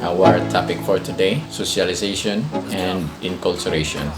Our topic for today, socialization and enculturation.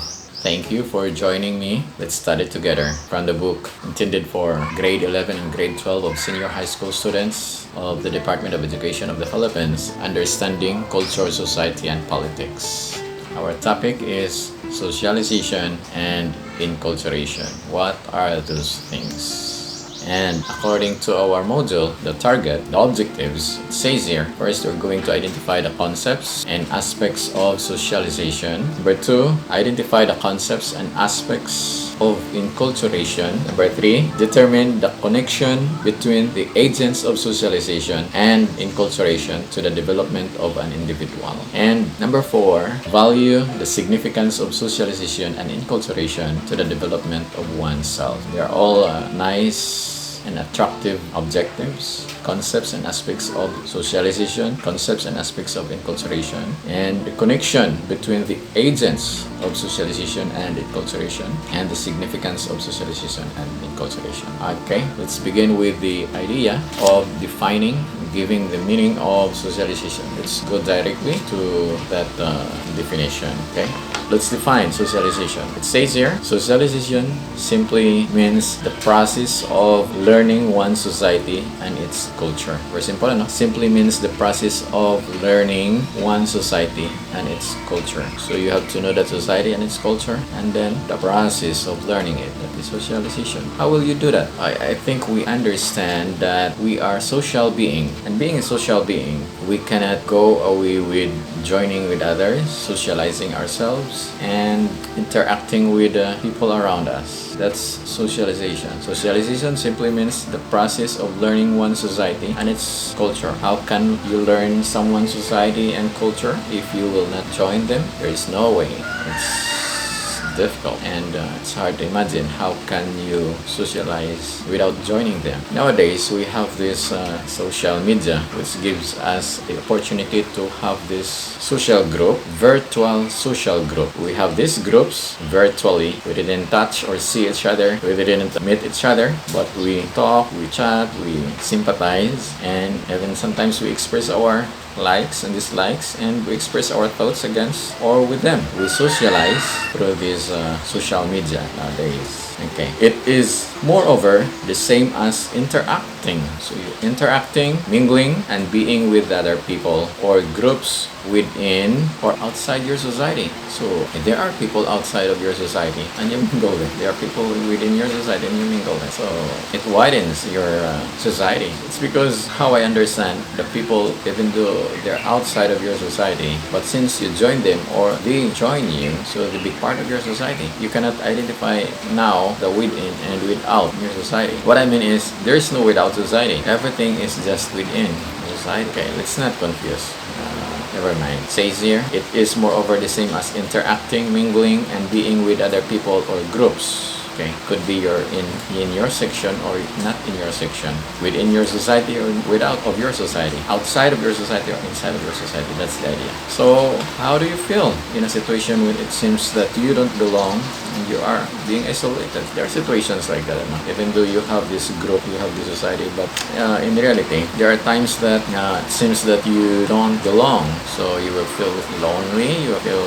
Thank you for joining me. Let's study together from the book intended for grade 11 and grade 12 of senior high school students of the Department of Education of the Philippines, Understanding Culture, Society, and Politics. Our topic is socialization and enculturation. What are those things? And according to our module, the target, the objectives, it says here, first we're going to identify the concepts and aspects of socialization. Number 2, identify the concepts and aspects of enculturation. Number 3, determine the connection between the agents of socialization and enculturation to the development of an individual. And number 4, value the significance of socialization and enculturation to the development of oneself. They are all nice and attractive objectives, concepts and aspects of socialization, concepts and aspects of enculturation, and the connection between the agents of socialization and enculturation, and the significance of socialization and enculturation. Okay, let's begin with the idea of defining, giving the meaning of socialization. Let's go directly to that definition. Okay, let's define socialization. It says here, socialization simply means the process of learning one society and its culture. Very simple, no? Simply means the process of learning one society and its culture. So you have to know that society and its culture, and then the process of learning it. That is socialization. How will you do that? I think we understand that we are social being, and being a social being, we cannot go away with joining with others, socializing ourselves, and interacting with people around us. That's socialization. Socialization simply means the process of learning one society and its culture. How can you learn someone's society and culture if you will not join them? There is no way. It's difficult, and it's hard to imagine how can you socialize without joining them. Nowadays we have this social media, which gives us the opportunity to have this social group, virtual social group. We have these groups virtually. We didn't touch or see each other, we didn't meet each other, but we talk, we chat, we sympathize, and even sometimes we express our likes and dislikes, and we express our thoughts against or with them. We socialize through this social media nowadays. Okay, it is moreover the same as interacting. So you're interacting, mingling, and being with other people or groups within or outside your society. So there are people outside of your society and you mingle with. There are people within your society and you mingle with. So it widens your society. It's because how I understand the people, even though they're outside of your society, but since you join them or they join you, so they be part of your society. You cannot identify now the within and without your society. What I mean is there is no without society. Everything is just within society. Okay, let's not confuse. Never mind. It says here, it is moreover the same as interacting, mingling, and being with other people or groups. Okay, could be you're in your section or not in your section, within your society or without of your society, outside of your society or inside of your society. That's the idea. So how do you feel in a situation when it seems that you don't belong and you are being isolated? There are situations like that, no? Even though you have this group, you have this society, but in reality, there are times that it seems that you don't belong. So you will feel lonely, you will feel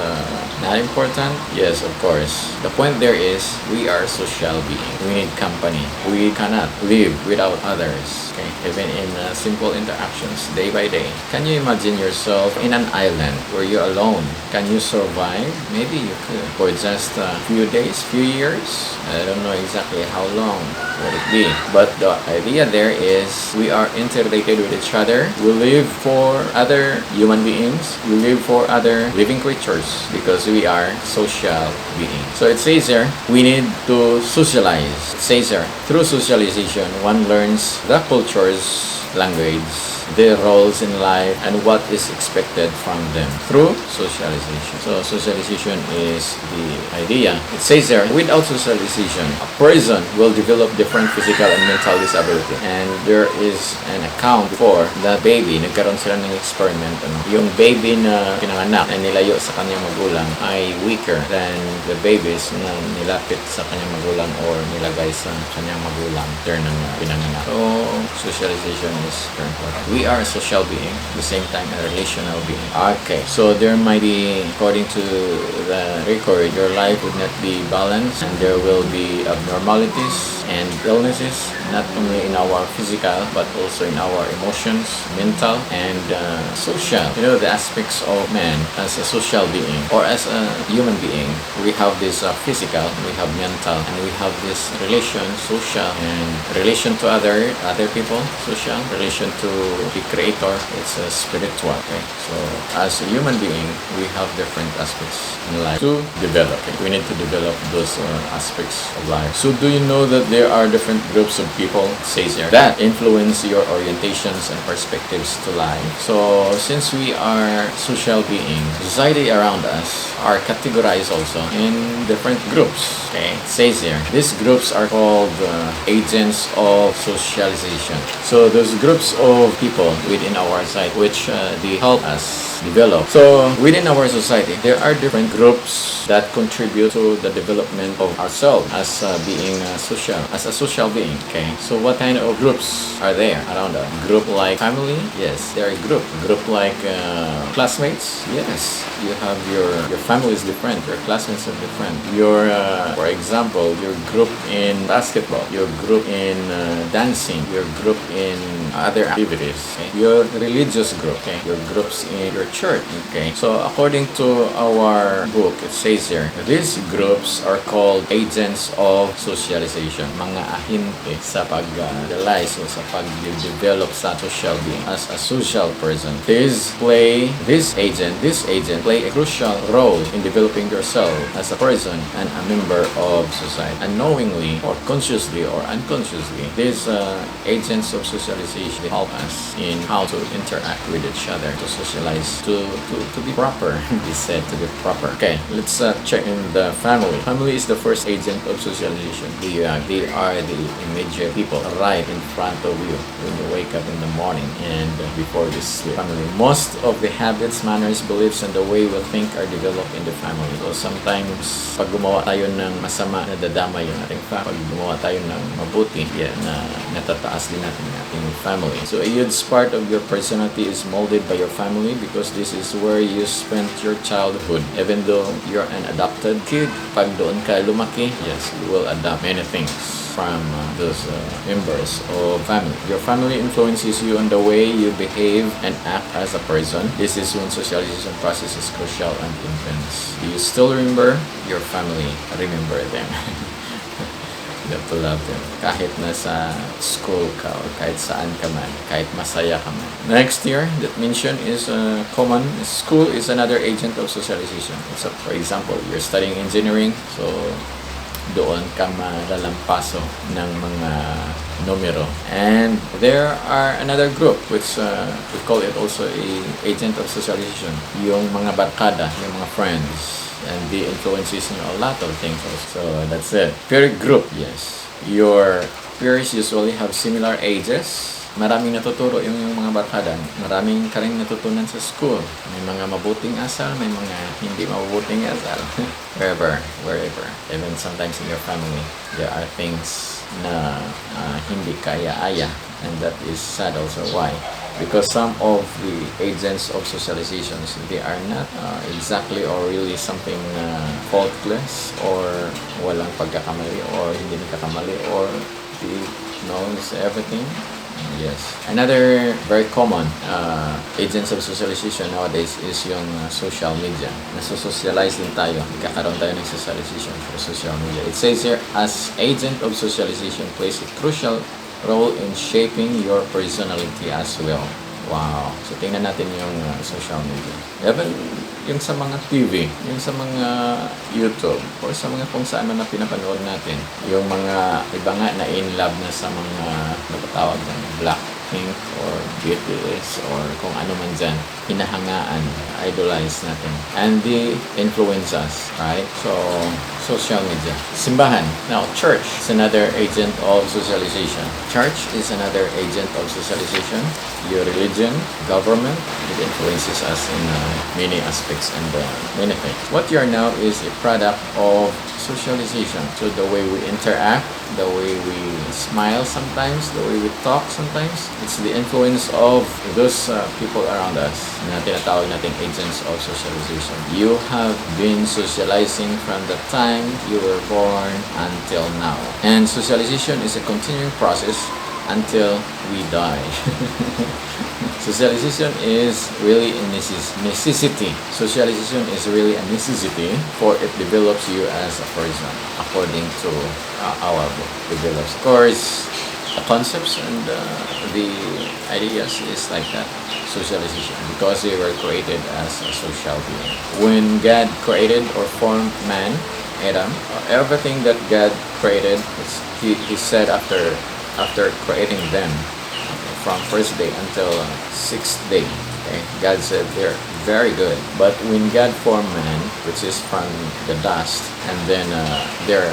not important. Yes, of course. The point there is we are social being. We need company. We cannot live without others. Okay? Even in simple interactions, day by day. Can you imagine yourself in an island where you're alone? Can you survive? Maybe you could. For just a few days, few years. I don't know exactly how long would it be. But the idea there is we are interrelated with each other. We live for other human beings. We live for other living creatures because we are social beings. So it says here, we need to socialize. It says here, through socialization, one learns the cultures, language, their roles in life, and what is expected from them through socialization. So socialization is the idea. It says there, without socialization, a person will develop the different physical and mental disability. And there is an account for the baby, nagkaroon sila ng experiment, yung baby na pinanganak na nilayo sa kanyang magulang ay weaker than the babies na nilapit sa kanyang magulang or nilagay sa kanyang magulang turn ng pinanganak. So, socialization is very important. We are a social being, at the same time a relational being. Okay, so there might be, according to the record, your life would not be balanced and there will be abnormalities and illnesses, not only in our physical but also in our emotions, mental, and social. You know, the aspects of man as a social being or as a human being. We have this physical, we have mental, and we have this relation, social, and relation to other people, social, relation to the creator, it's spiritual. Okay? So as a human being, we have different aspects in life to develop. Okay? We need to develop those aspects of life. So do you know that there are different groups of people, says here, that influence your orientations and perspectives to life? So since we are social beings, society around us are categorized also in different groups. Okay, it says here, these groups are called agents of socialization. So those groups of people within our society which they help us develop. So within our society, there are different groups that contribute to the development of ourselves as being social, as a social being. Okay, so what kind of groups are there around us? Group like family? Yes, there are a group. Group like classmates? Yes, you have your family is different, your classmates are different. Your for example, your group in basketball, your group in dancing, your group in other activities, okay? Your religious group, okay? Your groups in your church, okay? So according to our book, it says here, these groups are called agents of socialization, mga ahente sa pag-realize o sa pag-develop sa social being as a social person. This agent play a crucial role in developing yourself as a person and a member of society. Unknowingly or consciously or unconsciously, these agents of socialization help us in how to interact with each other, to socialize, to be proper. Be said to be proper. Okay, let's check in the family. Family is the first agent of socialization. They are the immediate people right in front of you when you wake up in the morning and before you sleep. Family. Most of the habits, manners, beliefs, and the way we think are developed in the family. So sometimes, pag gumawa tayo ng masama, nadadama yung ating family. Pag gumawa tayo ng mabuti, natataas din natin yung ating family. So a huge part of your personality is molded by your family because this is where you spent your childhood. Even though you're an adopted kid, pag doon ka lumaki, yes, you will adopt many things from those members of family. Your family influences you on the way you behave and act as a person. This is when socialization process is crucial and intense. Do you still remember your family? Remember them. You have to love them. Kahit nasa school ka or kahit saan ka man, kahit masaya ka man. Next year that mentioned is common. School is another agent of socialization. So for example, you're studying engineering, so doon ka malalampaso ng mga numero. And there are another group which we call it also a agent of socialization. Yung mga barkada, yung mga friends. And they influences you a lot of things also. So that's it. Peer group, yes. Your peers usually have similar ages. Maraming natuturo yung mga barkada. Maraming ka rin natutunan sa school. May mga mabuting asal, may mga hindi mabuting asal. wherever. Even sometimes in your family, there are things na hindi kaya-aya. And that is sad also. Why? Because some of the agents of socializations, they are not exactly or really something faultless or walang pagkakamali or hindi nagkakamali or they knows everything. Yes. Another very common agents of socialization nowadays is yung social media. Naso-socialize din tayo. Nagkakaroon tayo ng socialization through social media. It says here, as agent of socialization plays a crucial role in shaping your personality as well. Wow. So, tingnan natin yung social media. Even yung sa mga TV, yung sa mga YouTube, or sa mga kung saan man na pinapanood natin, yung mga iba nga na in love na sa mga napatawag ng black think or BTS or kung ano man dyan, hinahangaan, idolize natin. And they influence us, right? So, social media. Simbahan. Now, church is another agent of socialization. Church is another agent of socialization. Your religion, government, it influences us in many aspects and many things. What you are now is a product of socialization. So the way we interact, the way we smile sometimes, the way we talk sometimes, it's the influence of those people around us na tinatawag nating agents of socialization. You have been socializing from the time you were born until now. And socialization is a continuing process until we die. Socialization is really a necessity. Socialization is really a necessity for it develops you as a person, according to our book. Develops, of course, the concepts and the ideas is like that. Socialization, because they were created as a social being. When God created or formed man, Adam, everything that God created, he said after creating them, from first day until sixth day, okay, God said they're very good. But when God formed man, which is from the dust, and then there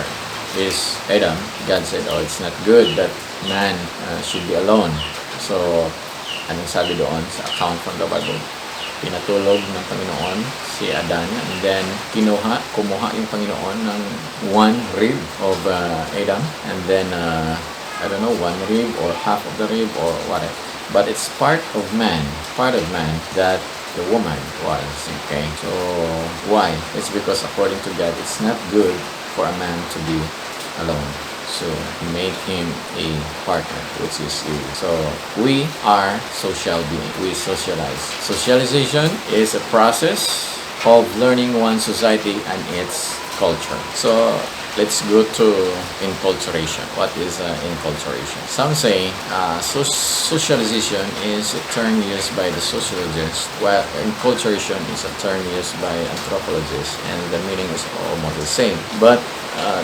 is Adam, God said, oh, it's not good that man should be alone. So anong sabi doon sa account from the Bible? Pinatulog ng Panginoon si Adan, and then kumuha yung Panginoon ng one rib of Adam, and then I don't know, one rib or half of the rib or whatever. But it's part of man that the woman was, okay? So why? It's because according to God, it's not good for a man to be alone. So he made him a partner, which is you. So we are social beings. We socialize. Socialization is a process of learning one society and its culture. So let's go to enculturation. What is enculturation? Some say socialization is a term used by the sociologists, while enculturation is a term used by anthropologists, and the meaning is almost the same. But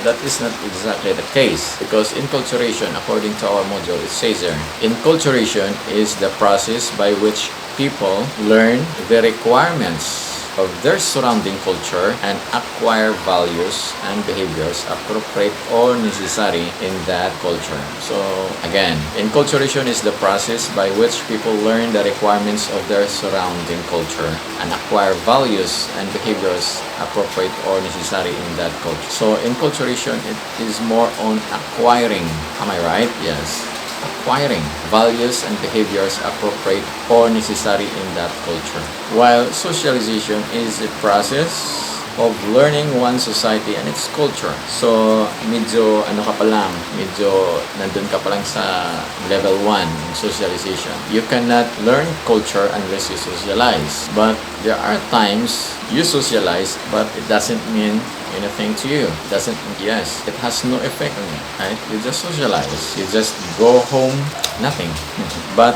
that is not exactly the case, because enculturation, according to our module, it says there, enculturation is the process by which people learn the requirements of their surrounding culture and acquire values and behaviors appropriate or necessary in that culture. So again, enculturation is the process by which people learn the requirements of their surrounding culture and acquire values and behaviors appropriate or necessary in that culture. So enculturation, it is more on acquiring. Am I right? Yes. Acquiring values and behaviors appropriate or necessary in that culture. While socialization is a process of learning one society and its culture. So, medyo nandun ka pa lang sa level 1 in socialization. You cannot learn culture unless you socialize. But there are times you socialize, but it doesn't mean anything to you. It has no effect on you, right? You just socialize. You just go home, nothing. But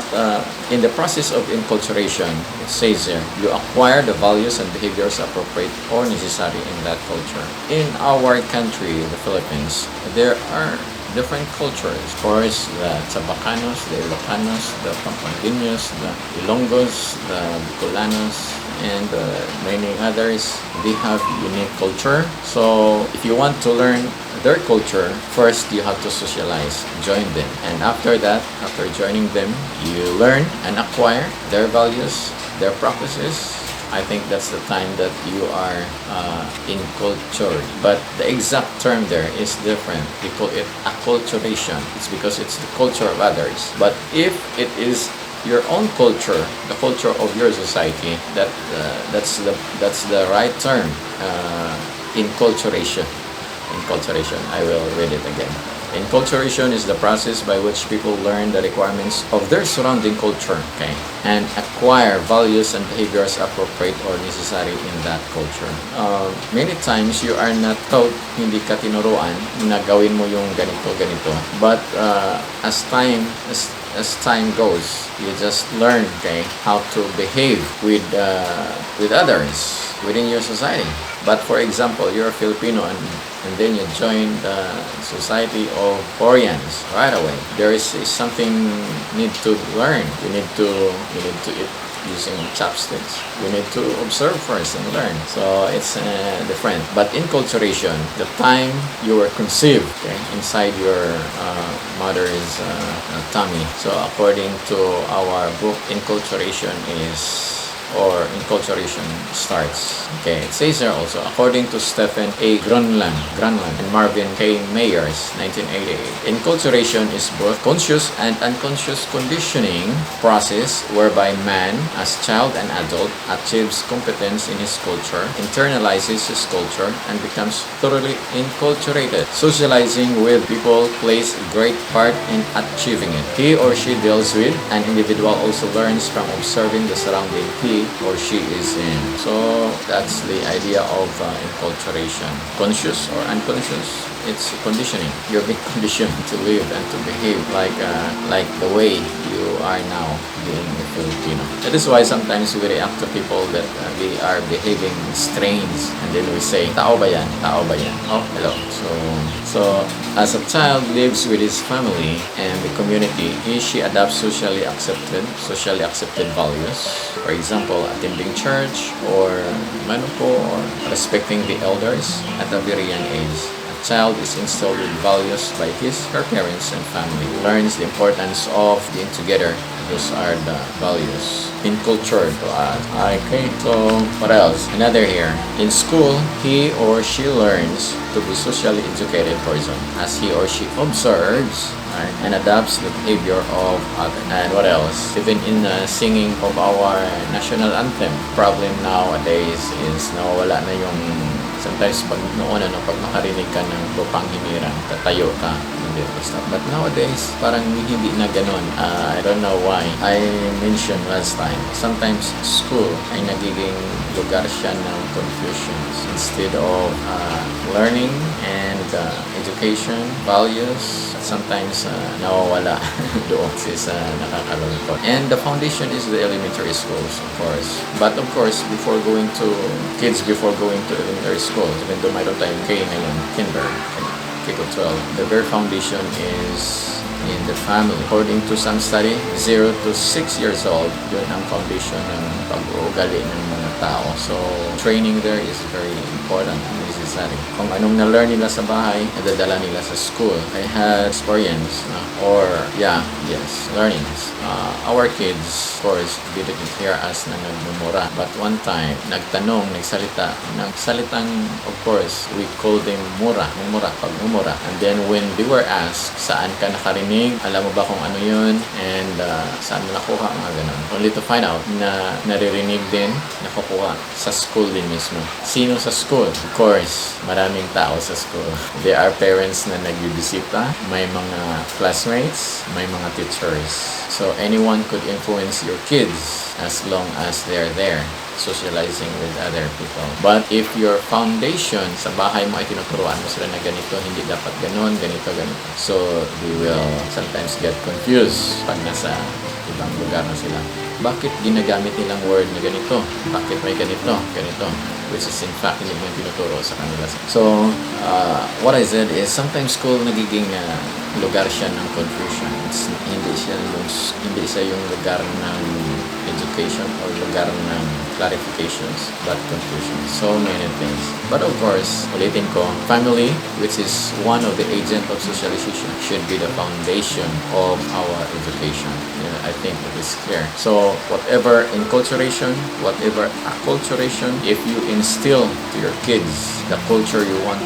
in the process of enculturation, it says there, you acquire the values and behaviors appropriate or necessary in that culture. In our country, the Philippines, there are different cultures. Of course, the Chabacanos, the Ilocanos, the Pampangueños, the Ilonggos, the Bicolanos, and many others. They have unique culture. So if you want to learn their culture, first you have to socialize, join them, and after that, after joining them, you learn and acquire their values, their practices. I think that's the time that you are encultured. But the exact term there is different. We call it acculturation. It's because it's the culture of others. But if it is your own culture, the culture of your society, that's the right term. Enculturation. Enculturation. I will read it again. Enculturation is the process by which people learn the requirements of their surrounding culture, okay, and acquire values and behaviors appropriate or necessary in that culture. Many times you are not taught, hindi ka tinuruan na gawin mo yung ganito. But as time goes, you just learn, okay, how to behave with others within your society. But for example, you're a Filipino and then you join the society of Koreans right away. There is something need to learn. You need to eat using chopsticks. You need to observe first and learn. So it's different. But enculturation, the time you were conceived, okay, inside your mother's tummy. So according to our book, enculturation enculturation starts. Okay, it says here also, according to Stephen A. Grunland and Marvin K. Mayers, 1988, enculturation is both conscious and unconscious conditioning process whereby man, as child and adult, achieves competence in his culture, internalizes his culture, and becomes thoroughly enculturated. Socializing with people plays a great part in achieving it. He or she deals with, an individual also learns from observing the surrounding he or she is in. So that's the idea of enculturation. Conscious or unconscious, it's conditioning. You're being conditioned to live and to behave like the way you are now being a Filipino. That is why sometimes we react to people that they are behaving strange, and then we say, "Tao ba yan? Tao ba yan?" Oh, hello. So as a child lives with his family and the community, she adopts socially accepted values. For example, attending church or respecting the elders at a very young age. Child is instilled with values by her parents and family. Learns the importance of being together. Those are the values. Encultured to us. Okay, so what else? Another here. In school, he or she learns to be socially educated person as he or she observes, right, and adopts the behavior of others. And what else? Even in singing of our national anthem, problem nowadays is nawawala na yung sometimes pag pag makarinig ka ng lupang hinirang, tatayo ka. But nowadays, parang hindi na ganun. I don't know why. I mentioned last time, sometimes school ay nagiging lugar siya ng confusions. Instead of learning and education, values, sometimes nawawala doon sa nakakalungkot. And the foundation is the elementary schools, of course. But of course, before going to elementary school, even though mayroon tayong K ngayon, K-12, the very foundation is in the family. According to some study, 0 to 6 years old, yun ang foundation ng pag-uugali ng mga tao. So, training there is very important and necessary. Kung anong na-learn nila sa bahay, nadadala nila sa school. I had experience, learnings. Our kids, of course, didn't hear us na nagmumura. But one time, nagsalitang, of course, we call them pagmumura. And then when they were asked, saan ka nakarinig? Alam mo ba kung ano yun? And saan mo nakuha? Mga ganun. Only to find out na naririnig din, nakukuha sa school din mismo. Sino sa school? Of course, maraming tao sa school. There are parents na nagbibisita, may mga classmates, may mga teachers. So anyone could influence your kids as long as they're there, socializing with other people. But if your foundation sa bahay mo ay tinuturuan mo sila na ganito, hindi dapat ganon, ganito. So they will sometimes get confused pag nasa ibang lugar na sila. Bakit ginagamit nilang word na ganito? Bakit may ganito? Which is in fact hindi mo tinuturo sa kanila. So what I said is sometimes school nagiging lugar siya ng confusion. Hindi siya yung lugar ng education or lugar ng clarifications, but confusion. So many things. But of course, ulitin ko, family, which is one of the agents of socialization, should be the foundation of our education. I think it is clear. So whatever enculturation, whatever acculturation, if you instill to your kids the culture you want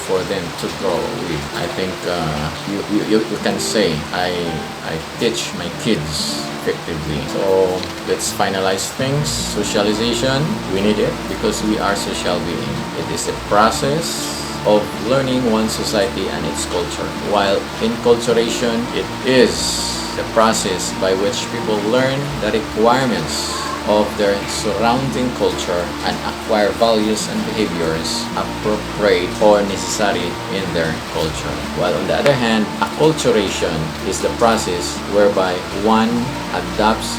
for them to grow with, I think you can say I teach my kids effectively. So let's finalize things. Socialization, we need it because we are social beings. It is a process of learning one society and its culture, while enculturation, it is the process by which people learn the requirements of their surrounding culture and acquire values and behaviors appropriate or necessary in their culture. While on the other hand, acculturation is the process whereby one adopts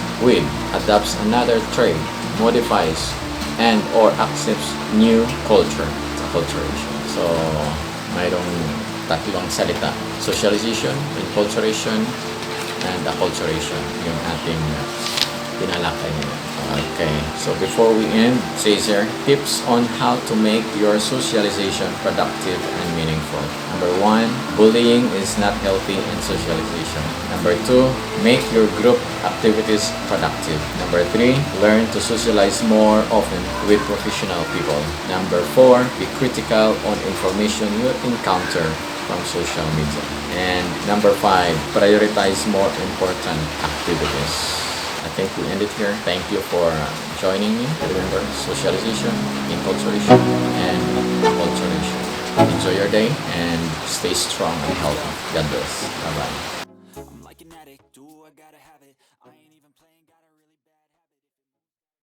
another trait, modifies and or accepts new culture. It's acculturation. So, mayroong tatlong salita. Socialization, enculturation, and acculturation. Yung ating tinalakay nila. Okay, so before we end, says here, tips on how to make your socialization productive and meaningful. Number 1, bullying is not healthy in socialization. Number 2, make your group activities productive. Number 3, learn to socialize more often with professional people. Number 4, be critical on information you encounter from social media. And number 5, prioritize more important activities. I think we end it here. Thank you for joining me. Remember, socialization, enculturation, and acculturation. Enjoy your day and stay strong and healthy. God bless. Bye-bye. I'm like an addict. Do I gotta have it? I ain't even playing.